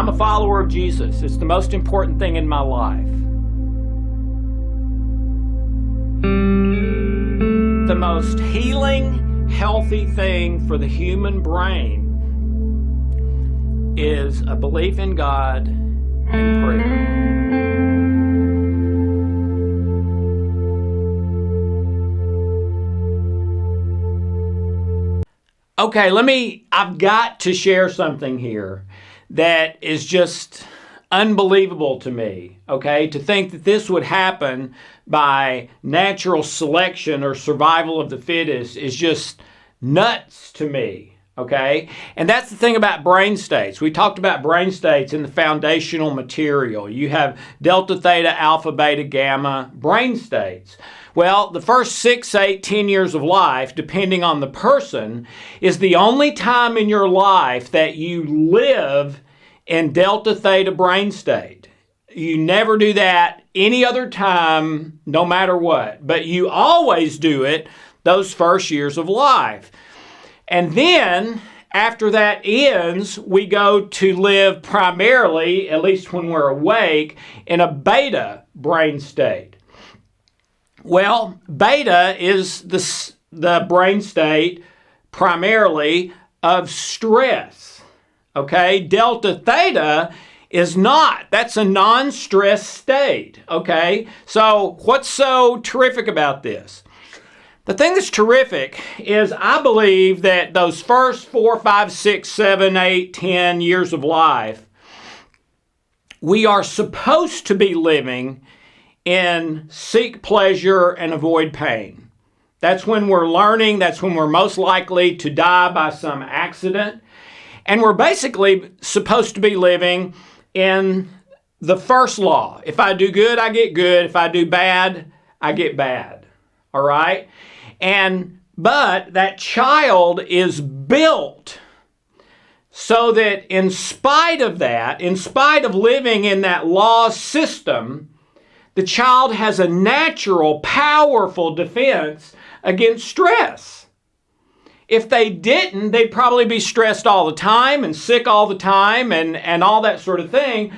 I'm a follower of Jesus. It's the most important thing in my life. The most healing, healthy thing for the human brain is a belief in God and prayer. Okay, I've got to share something here that is just unbelievable to me, okay? To think that this would happen by natural selection or survival of the fittest is just nuts to me, okay? And that's the thing about brain states. We talked about brain states in the foundational material. You have delta, theta, alpha, beta, gamma brain states. Well, the first 6, 8, 10 years of life, depending on the person, is the only time in your life that you live in delta theta brain state. You never do that any other time, no matter what. But you always do it those first years of life. And then, after that ends, we go to live primarily, at least when we're awake, in a beta brain state. Well, beta is the brain state primarily of stress, okay? Delta theta is not. That's a non-stress state, okay? So what's so terrific about this? The thing that's terrific is I believe that those first 4, 5, 6, 7, 8, 10 years of life, we are supposed to be living in seek pleasure and avoid pain. That's when we're learning. That's when we're most likely to die by some accident. And we're basically supposed to be living in the first law. If I do good, I get good. If I do bad, I get bad. All right? But that child is built so that in spite of that, in spite of living in that law system, the child has a natural, powerful defense against stress. If they didn't, they'd probably be stressed all the time and sick all the time and all that sort of thing.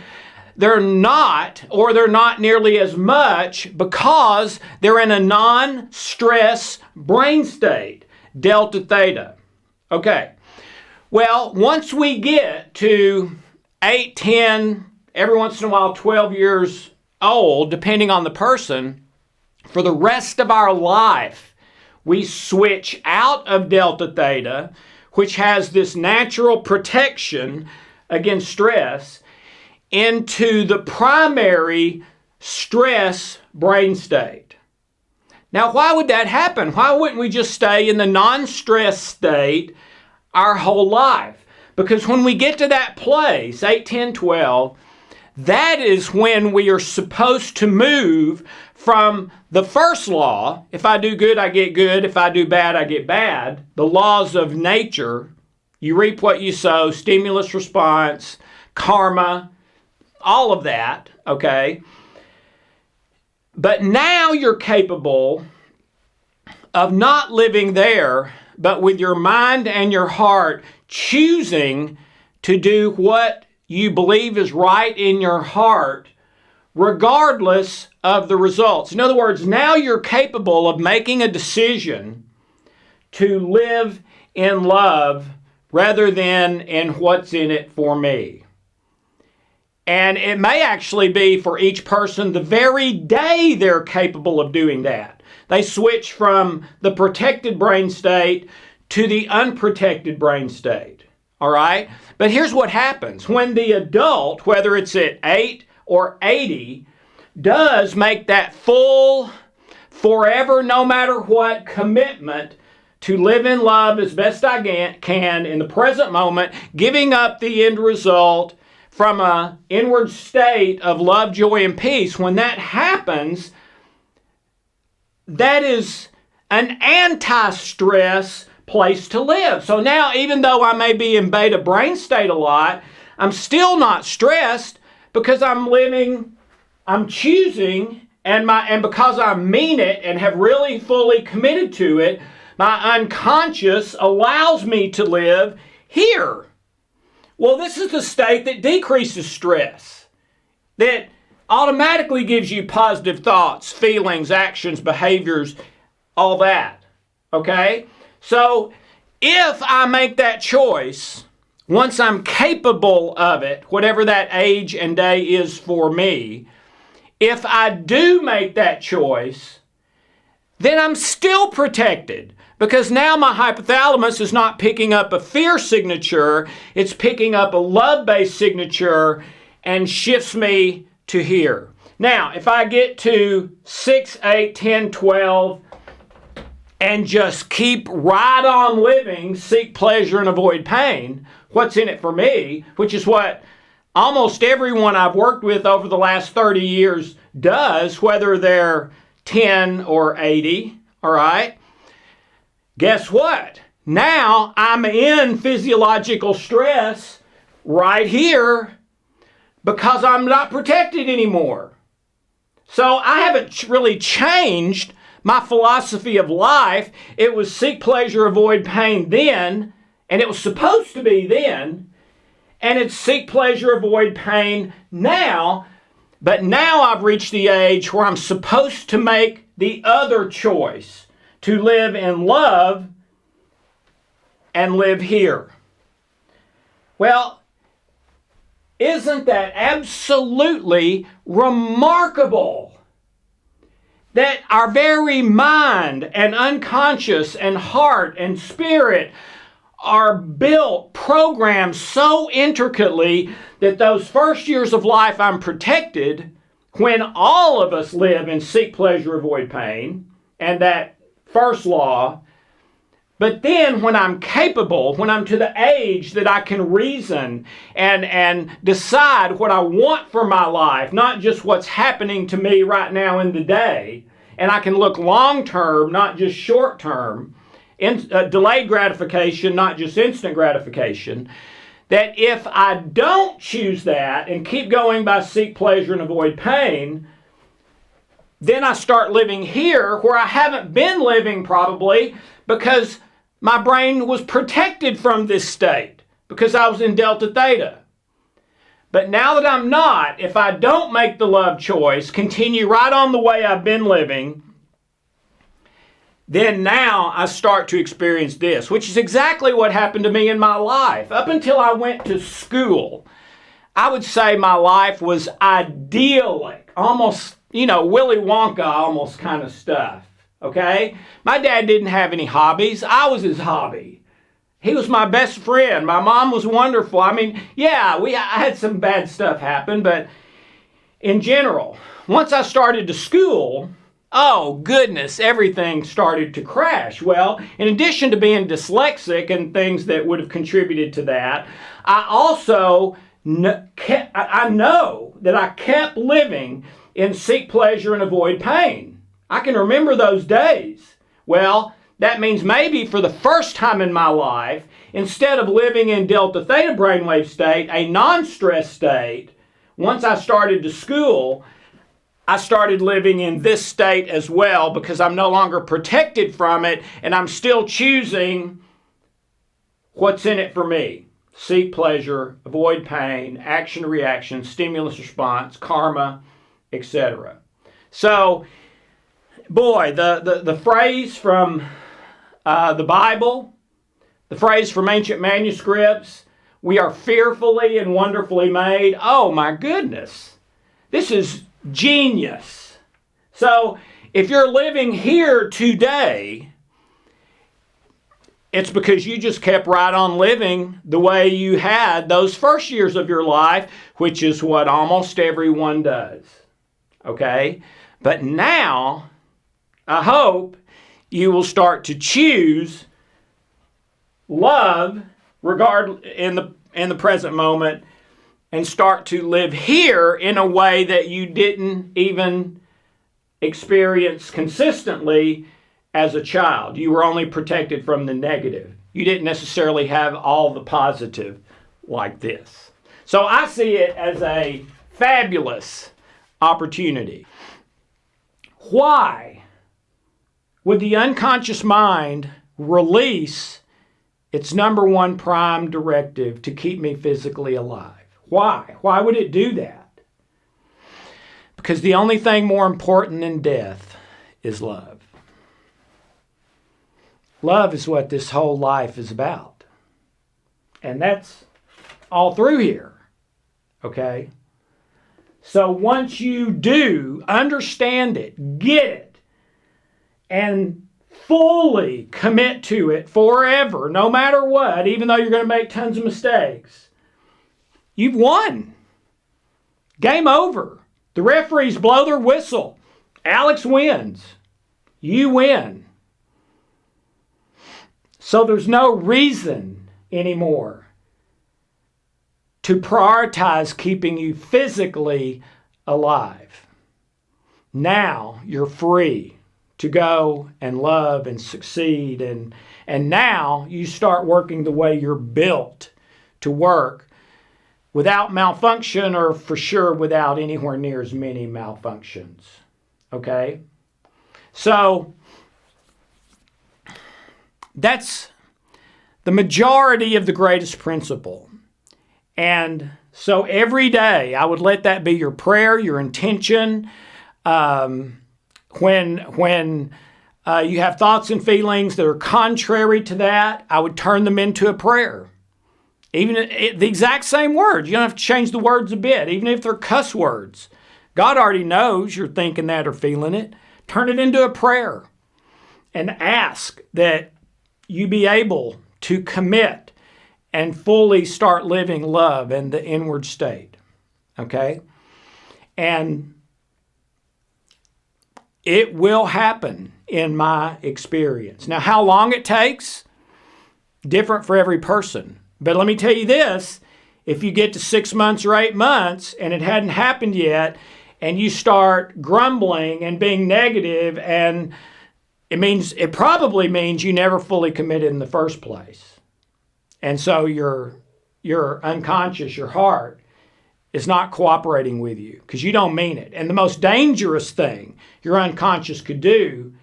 They're not, or they're not nearly as much because they're in a non-stress brain state, delta theta. Okay. Well, once we get to 8, 10, every once in a while 12 years old, depending on the person, for the rest of our life, we switch out of delta theta, which has this natural protection against stress, into the primary stress brain state. Now, why would that happen? Why wouldn't we just stay in the non-stress state our whole life? Because when we get to that place, 8, 10, 12, that is when we are supposed to move from the first law, if I do good, I get good. If I do bad, I get bad. The laws of nature, you reap what you sow, stimulus response, karma, all of that, okay? But now you're capable of not living there, but with your mind and your heart choosing to do what you believe is right in your heart, regardless of the results. In other words, now you're capable of making a decision to live in love rather than in what's in it for me. And it may actually be for each person the very day they're capable of doing that. They switch from the protected brain state to the unprotected brain state. All right? But here's what happens. When the adult, whether it's at 8 or 80, does make that full, forever, no matter what commitment to live in love as best I can in the present moment, giving up the end result from an inward state of love, joy, and peace, when that happens, that is an anti-stress place to live. So now, even though I may be in beta brain state a lot, I'm still not stressed because I'm choosing, and because I mean it and have really fully committed to it, my unconscious allows me to live here. Well, this is the state that decreases stress, that automatically gives you positive thoughts, feelings, actions, behaviors, all that. Okay? So if I make that choice, once I'm capable of it, whatever that age and day is for me, if I do make that choice, then I'm still protected, because now my hypothalamus is not picking up a fear signature, it's picking up a love-based signature and shifts me to here. Now, if I get to 6, 8, 10, 12, and just keep right on living, seek pleasure and avoid pain, what's in it for me, which is what almost everyone I've worked with over the last 30 years does, whether they're 10 or 80, all right? Guess what? Now I'm in physiological stress right here because I'm not protected anymore. So I haven't really changed my philosophy of life. It was seek pleasure, avoid pain then, and it was supposed to be then, and it's seek pleasure, avoid pain now, but now I've reached the age where I'm supposed to make the other choice, to live in love and live here. Well, isn't that absolutely remarkable? That our very mind and unconscious and heart and spirit are built, programmed so intricately that those first years of life I'm protected, when all of us live in seek pleasure, avoid pain, and that first law. But then when I'm capable, when I'm to the age that I can reason and decide what I want for my life, not just what's happening to me right now in the day, and I can look long term, not just short term, delayed gratification, not just instant gratification, that if I don't choose that and keep going by seek pleasure and avoid pain, then I start living here where I haven't been living probably because my brain was protected from this state because I was in delta theta. But now that I'm not, if I don't make the love choice, continue right on the way I've been living, then now I start to experience this, which is exactly what happened to me in my life. Up until I went to school, I would say my life was idyllic, almost, Willy Wonka almost kind of stuff. Okay? My dad didn't have any hobbies. I was his hobby. He was my best friend. My mom was wonderful. I mean, yeah, I had some bad stuff happen, but in general, once I started to school, oh goodness, everything started to crash. Well, in addition to being dyslexic and things that would have contributed to that, I also I know that I kept living in seek pleasure and avoid pain. I can remember those days. Well, that means maybe for the first time in my life, instead of living in delta theta brainwave state, a non-stress state, once I started to school, I started living in this state as well because I'm no longer protected from it and I'm still choosing what's in it for me. Seek pleasure, avoid pain, action, reaction, stimulus, response, karma, etc. So, boy, the phrase from the Bible, the phrase from ancient manuscripts, we are fearfully and wonderfully made. Oh my goodness, this is genius. So if you're living here today, it's because you just kept right on living the way you had those first years of your life, which is what almost everyone does. Okay? But now, I hope you will start to choose love in the present moment and start to live here in a way that you didn't even experience consistently as a child. You were only protected from the negative. You didn't necessarily have all the positive like this. So I see it as a fabulous opportunity. Why would the unconscious mind release its number one prime directive to keep me physically alive. Why? Why would it do that? Because the only thing more important than death is love. Love is what this whole life is about. And that's all through here. Okay? So once you do understand it, get it, and fully commit to it forever, no matter what, even though you're going to make tons of mistakes, you've won. Game over. The referees blow their whistle. Alex wins. You win. So there's no reason anymore to prioritize keeping you physically alive. Now you're free to go and love and succeed. And now you start working the way you're built to work without malfunction, or for sure without anywhere near as many malfunctions. Okay? So that's the majority of the greatest principle. And so every day I would let that be your prayer, your intention. When you have thoughts and feelings that are contrary to that, I would turn them into a prayer. Even the exact same words. You don't have to change the words a bit, even if they're cuss words. God already knows you're thinking that or feeling it. Turn it into a prayer and ask that you be able to commit and fully start living love in the inward state. Okay? And it will happen in my experience. Now, how long it takes, different for every person. But let me tell you this, if you get to 6 months or 8 months and it hadn't happened yet, and you start grumbling and being negative, and it probably means you never fully committed in the first place. And so your unconscious, your heart, is not cooperating with you because you don't mean it. And the most dangerous thing your unconscious could do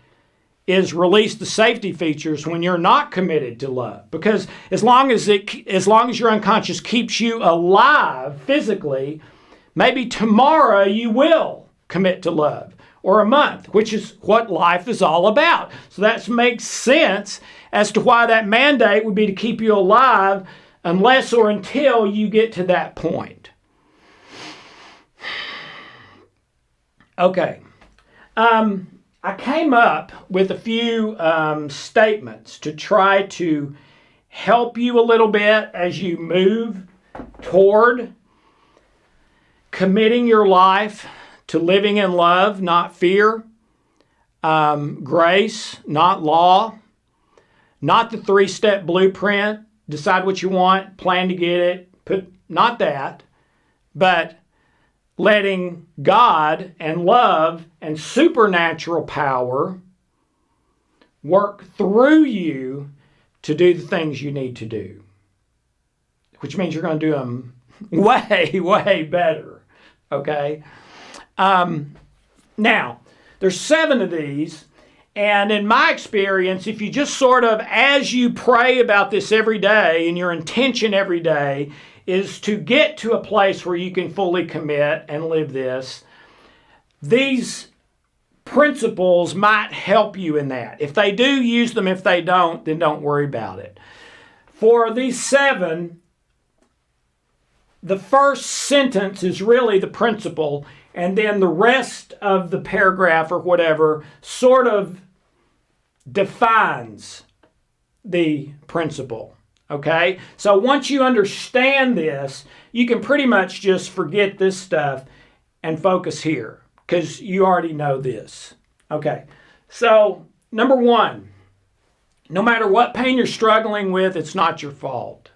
is release the safety features when you're not committed to love. Because as long as your unconscious keeps you alive physically, maybe tomorrow you will commit to love, or a month, which is what life is all about. So that makes sense as to why that mandate would be to keep you alive unless or until you get to that point. Okay. I came up with a few statements to try to help you a little bit as you move toward committing your life to living in love, not fear, grace, not law, not the 3-step blueprint, decide what you want, plan to get it, not that, but letting God and love and supernatural power work through you to do the things you need to do, which means you're going to do them way, way better, okay? Now, there's 7 of these, and in my experience, if you just sort of, as you pray about this every day, and your intention every day is to get to a place where you can fully commit and live this, these principles might help you in that. If they do, use them. If they don't, then don't worry about it. For these 7, the first sentence is really the principle, and then the rest of the paragraph or whatever sort of defines the principle. Okay? So once you understand this, you can pretty much just forget this stuff and focus here because you already know this. Okay. So, number 1, no matter what pain you're struggling with, it's not your fault.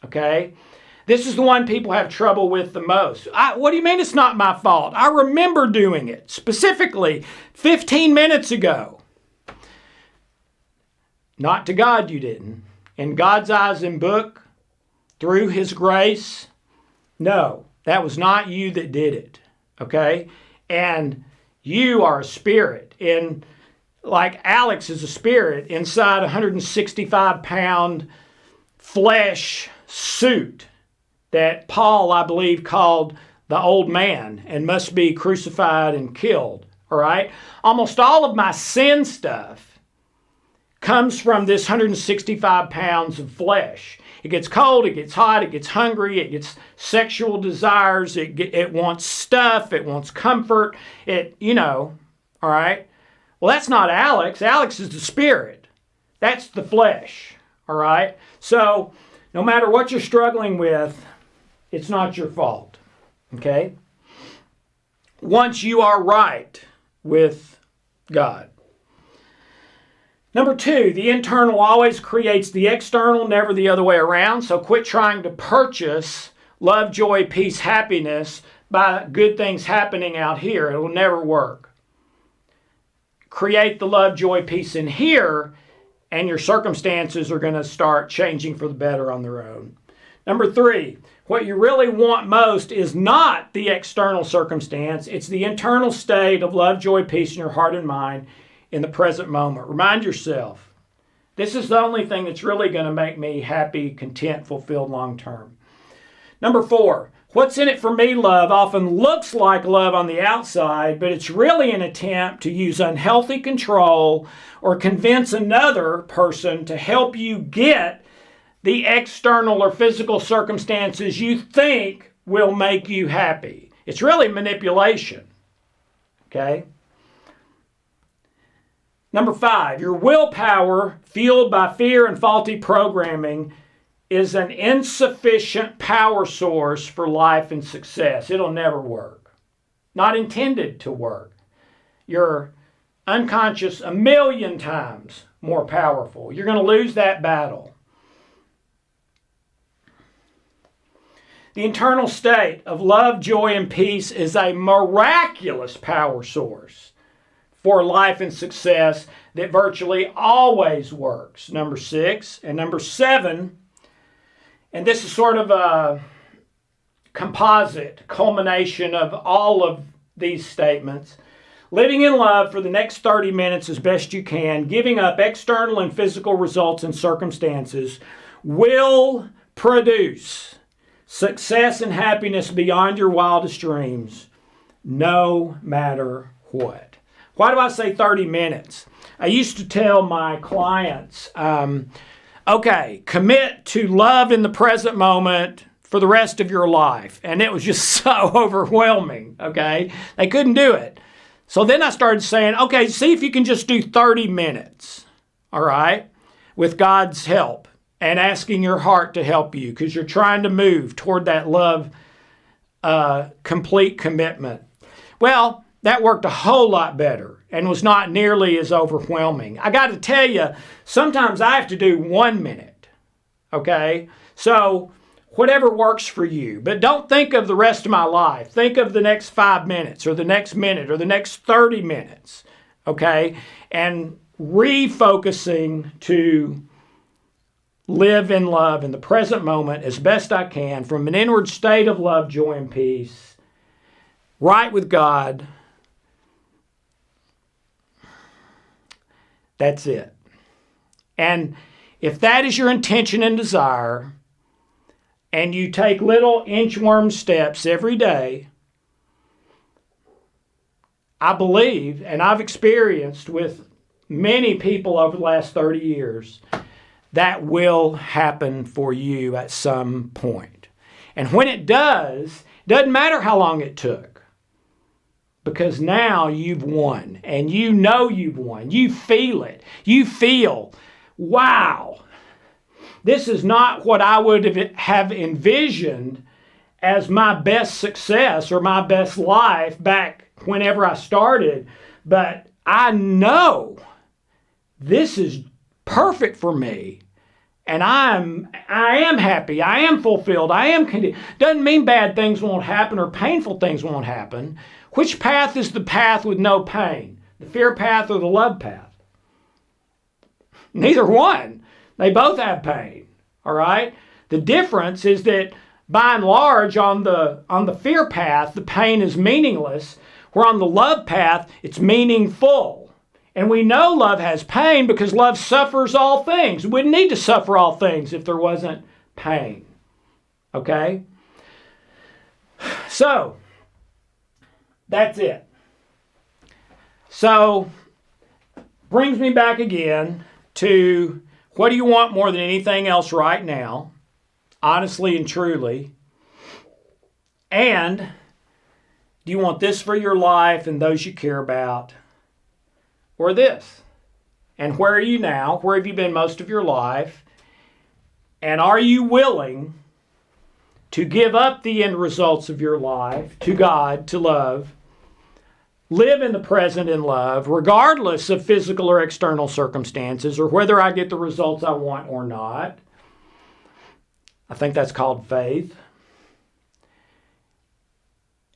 Okay? This is the one people have trouble with the most. What do you mean it's not my fault? I remember doing it, specifically 15 minutes ago. Not to God you didn't. In God's eyes and book, through His grace, no, that was not you that did it, okay? And you are a spirit. Like Alex is a spirit inside a 165-pound flesh suit that Paul, I believe, called the old man and must be crucified and killed. All right? Almost all of my sin stuff comes from this 165 pounds of flesh. It gets cold, it gets hot, it gets hungry, it gets sexual desires, it wants stuff, it wants comfort, all right? Well, that's not Alex. Alex is the spirit. That's the flesh, all right? So no matter what you're struggling with, it's not your fault, okay? Once you are right with God. Number 2, the internal always creates the external, never the other way around. So quit trying to purchase love, joy, peace, happiness by good things happening out here. It will never work. Create the love, joy, peace in here, and your circumstances are going to start changing for the better on their own. Number 3, what you really want most is not the external circumstance. It's the internal state of love, joy, peace in your heart and mind in the present moment. Remind yourself, this is the only thing that's really going to make me happy, content, fulfilled long term. Number 4, what's in it for me love often looks like love on the outside, but it's really an attempt to use unhealthy control or convince another person to help you get the external or physical circumstances you think will make you happy. It's really manipulation. Okay? Number 5, your willpower, fueled by fear and faulty programming, is an insufficient power source for life and success. It'll never work. Not intended to work. You're unconscious 1,000,000 times more powerful. You're going to lose that battle. The internal state of love, joy, and peace is a miraculous power source for life and success that virtually always works. Number 6. And number 7, and this is sort of a composite culmination of all of these statements. Living in love for the next 30 minutes as best you can, giving up external and physical results and circumstances, will produce success and happiness beyond your wildest dreams, no matter what. Why do I say 30 minutes? I used to tell my clients, commit to love in the present moment for the rest of your life. And it was just so overwhelming, okay? They couldn't do it. So then I started saying, okay, see if you can just do 30 minutes, all right, with God's help and asking your heart to help you because you're trying to move toward that love, complete commitment. Well, that worked a whole lot better and was not nearly as overwhelming. I got to tell you, sometimes I have to do 1 minute, okay? So whatever works for you. But don't think of the rest of my life. Think of the next 5 minutes or the next minute or the next 30 minutes, okay? And refocusing to live in love in the present moment as best I can from an inward state of love, joy, and peace, right with God. That's it. And if that is your intention and desire, and you take little inchworm steps every day, I believe, and I've experienced with many people over the last 30 years, that will happen for you at some point. And when it does, doesn't matter how long it took. Because now you've won, and you know you've won. You feel it. You feel, wow, this is not what I would have envisioned as my best success or my best life back whenever I started. But I know this is perfect for me. And I am happy. I am fulfilled. I am content. Doesn't mean bad things won't happen or painful things won't happen. Which path is the path with no pain? The fear path or the love path? Neither one. They both have pain. All right? The difference is that by and large on the fear path, the pain is meaningless, where on the love path, it's meaningful. And we know love has pain because love suffers all things. We wouldn't need to suffer all things if there wasn't pain. Okay? So, that's it. So, brings me back again to what do you want more than anything else right now? Honestly and truly. And do you want this for your life and those you care about? Or this? And where are you now? Where have you been most of your life? And are you willing to give up the end results of your life to God, to love, live in the present in love, regardless of physical or external circumstances, or whether I get the results I want or not? I think that's called faith.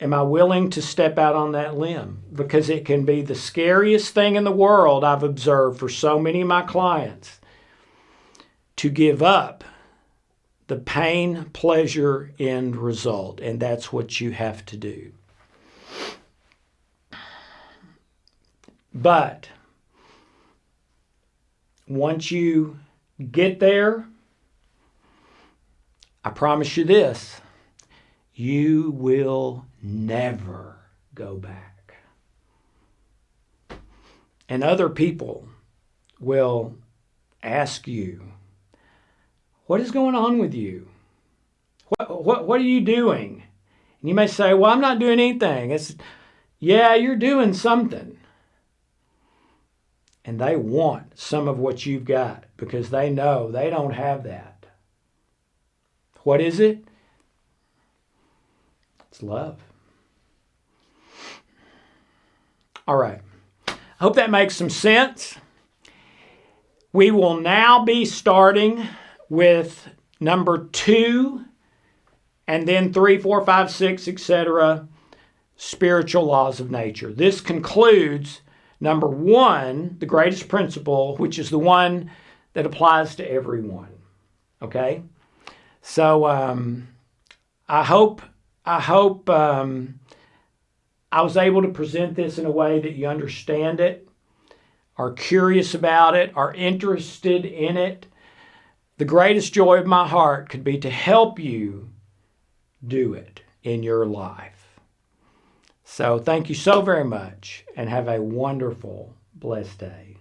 Am I willing to step out on that limb? Because it can be the scariest thing in the world, I've observed for so many of my clients, to give up the pain, pleasure, end result. And that's what you have to do. But once you get there, I promise you this, you will never go back. And other people will ask you, what is going on with you? What are you doing? And you may say, well, I'm not doing anything. Yeah, you're doing something. And they want some of what you've got because they know they don't have that. What is it? It's love. All right. I hope that makes some sense. We will now be starting with number 2 and then 3, 4, 5, 6, etc. Spiritual laws of nature. This concludes number 1, the greatest principle, which is the one that applies to everyone. Okay? So I hope I was able to present this in a way that you understand it, are curious about it, are interested in it. The greatest joy of my heart could be to help you do it in your life. So thank you so very much and have a wonderful, blessed day.